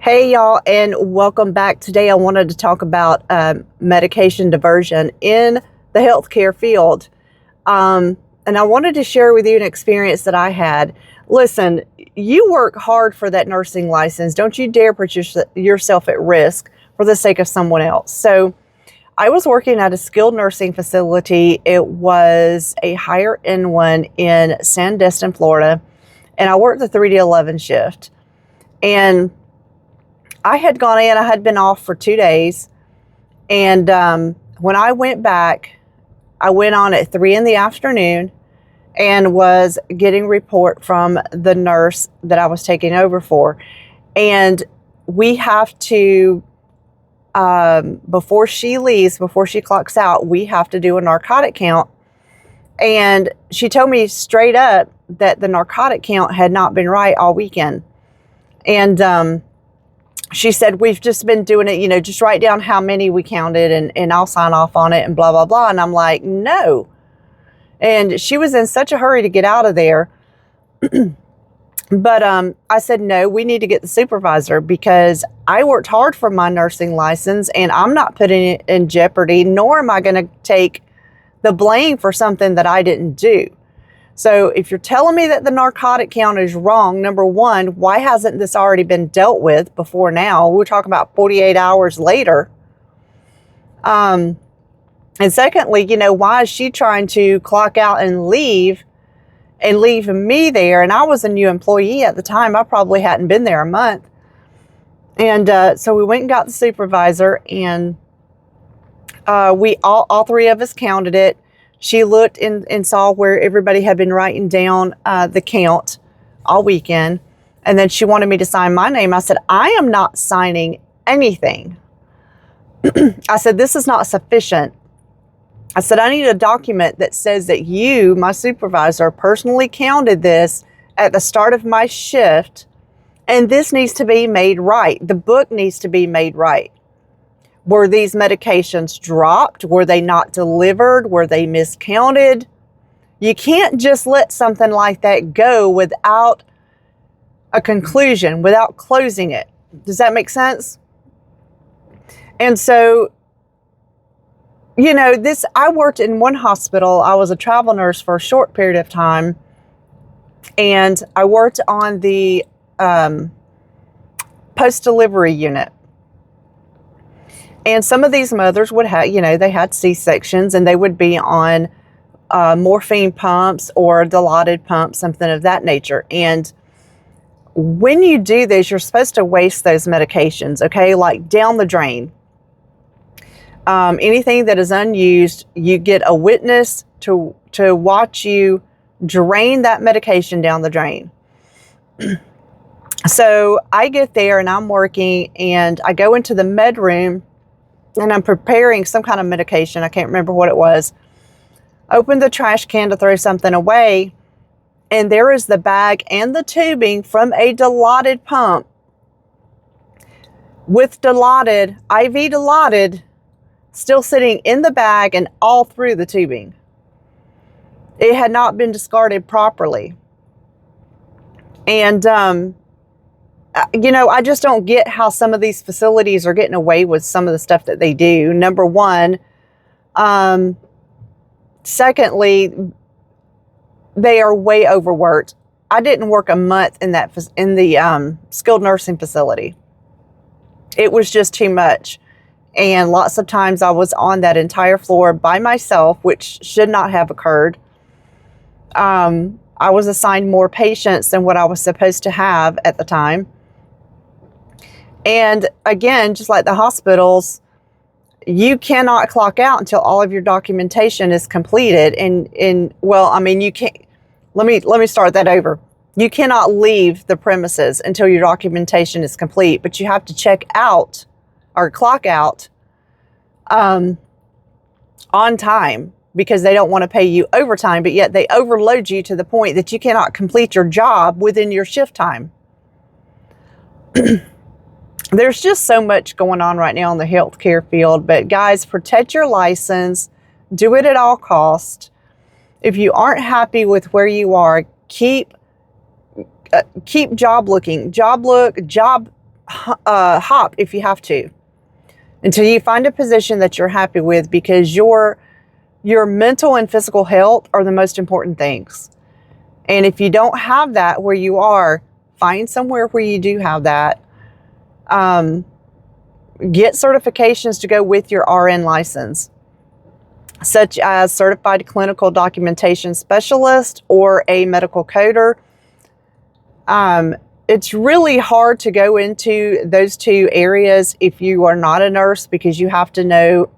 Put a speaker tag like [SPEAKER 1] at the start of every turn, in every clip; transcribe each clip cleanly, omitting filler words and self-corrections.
[SPEAKER 1] Hey y'all, and welcome back. Today I wanted to talk about medication diversion in the healthcare field. And I wanted to share with you an experience that I had. Listen, you work hard for that nursing license. Don't you dare put yourself at risk for the sake of someone else. So I was working at a skilled nursing facility. It was a higher end one in Sandestin, Florida, and I worked the 3 to 11 shift. And I had gone in, I had been off for 2 days. And when I went back, I went on at 3 in the afternoon and was getting a report from the nurse that I was taking over for. And we have to, before she leaves, before she clocks out, we have to do a narcotic count. And she told me straight up that the narcotic count had not been right all weekend. And she said, we've just been doing it, just write down how many we counted and I'll sign off on it and blah, blah, blah. And I'm like, no. And she was in such a hurry to get out of there. But I said, no, we need to get the supervisor because I worked hard for my nursing license and I'm not putting it in jeopardy, nor am I going to take the blame for something that I didn't do. So if you're telling me that the narcotic count is wrong, number one, why hasn't this already been dealt with before now? We're talking about 48 hours later. And secondly, why is she trying to clock out and leave me there? And I was a new employee at the time. I probably hadn't been there a month. And so we went and got the supervisor, and we all three of us counted it. She looked and saw where everybody had been writing down the count all weekend. And then she wanted me to sign my name. I said, I am not signing anything. I said, this is not sufficient. I said, I need a document that says that you, my supervisor, personally counted this at the start of my shift. And this needs to be made right. The book needs to be made right. Were these medications dropped? Were they not delivered? Were they miscounted? You can't just let something like that go without a conclusion, without closing it. Does that make sense? And so, I worked in one hospital. I was a travel nurse for a short period of time. And I worked on the post-delivery unit. And some of these mothers would have, they had C-sections and they would be on morphine pumps or Dilaudid pumps, something of that nature. And when you do this, you're supposed to waste those medications, okay? Like down the drain. Anything that is unused, you get a witness to watch you drain that medication down the drain. So I get there and I'm working and I go into the med room and I'm preparing some kind of medication. I can't remember what it was. Open the trash can to throw something away. And there is the bag and the tubing from a Dilaudid pump with Dilaudid, IV Dilaudid, still sitting in the bag and all through the tubing. It had not been discarded properly. And, I just don't get how some of these facilities are getting away with some of the stuff that they do. Number one. Secondly, they are way overworked. I didn't work a month in the skilled nursing facility. It was just too much. And lots of times I was on that entire floor by myself, which should not have occurred. I was assigned more patients than what I was supposed to have at the time. And again, just like the hospitals, you cannot clock out until all of your documentation is completed. You can't, let me start that over. You cannot leave the premises until your documentation is complete, but you have to check out or clock out on time because they don't want to pay you overtime, but yet they overload you to the point that you cannot complete your job within your shift time. There's just so much going on right now in the healthcare field, but guys, protect your license, do it at all costs. If you aren't happy with where you are, keep job looking, job hop if you have to, until you find a position that you're happy with, because your mental and physical health are the most important things. And if you don't have that where you are, find somewhere where you do have that. Get certifications to go with your RN license, such as Certified Clinical Documentation Specialist or a medical coder. It's really hard to go into those two areas if you are not a nurse, because you have to know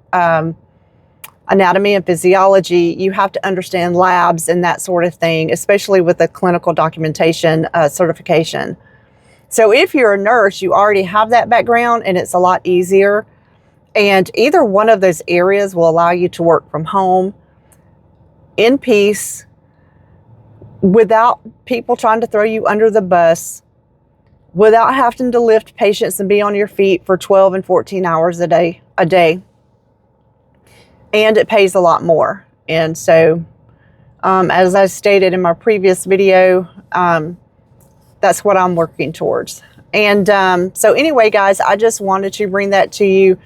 [SPEAKER 1] anatomy and physiology. You have to understand labs and that sort of thing, especially with the clinical documentation certification. So if you're a nurse, you already have that background and it's a lot easier. And either one of those areas will allow you to work from home in peace, without people trying to throw you under the bus, without having to lift patients and be on your feet for 12 and 14 hours a day. And it pays a lot more. And so, as I stated in my previous video, that's what I'm working towards. And so anyway, guys, I just wanted to bring that to you.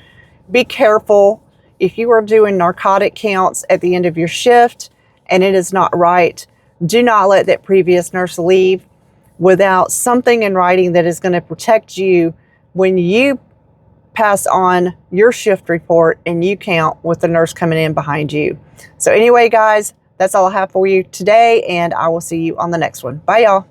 [SPEAKER 1] Be careful if you are doing narcotic counts at the end of your shift and it is not right. Do not let that previous nurse leave without something in writing that is going to protect you when you pass on your shift report and you count with the nurse coming in behind you. So anyway, guys, that's all I have for you today, and I will see you on the next one. Bye, y'all.